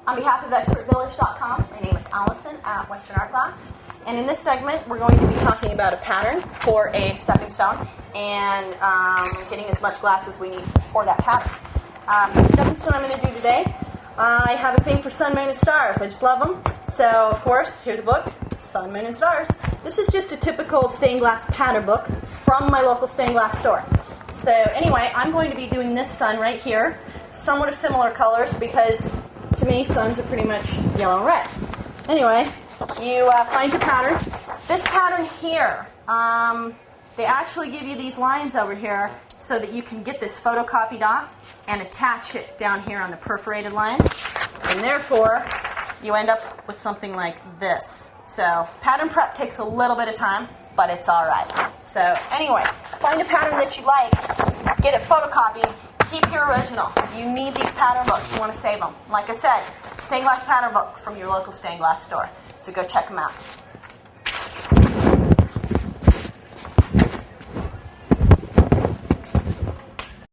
On behalf of ExpertVillage.com, my name is Allison at Western Art Glass. And in this segment, we're going to be talking about a pattern for a stepping stone and getting as much glass as we need for that pattern. For the stepping stone I'm going to do today, I have a thing for sun, moon, and stars. I just love them. So, of course, here's a book, Sun, Moon, and Stars. This is just a typical stained glass pattern book from my local stained glass store. So, anyway, I'm going to be doing this sun right here, somewhat of similar colors because, to me, suns are pretty much yellow and red. Anyway, you find your pattern. This pattern here, they actually give you these lines over here so that you can get this photocopied off and attach it down here on the perforated lines. And therefore, you end up with something like this. So, pattern prep takes a little bit of time, but it's all right. So, anyway, find a pattern that you like, get it photocopied, keep your original. You need these pattern books. You want to save them. Like I said, stained glass pattern book from your local stained glass store. So go check them out.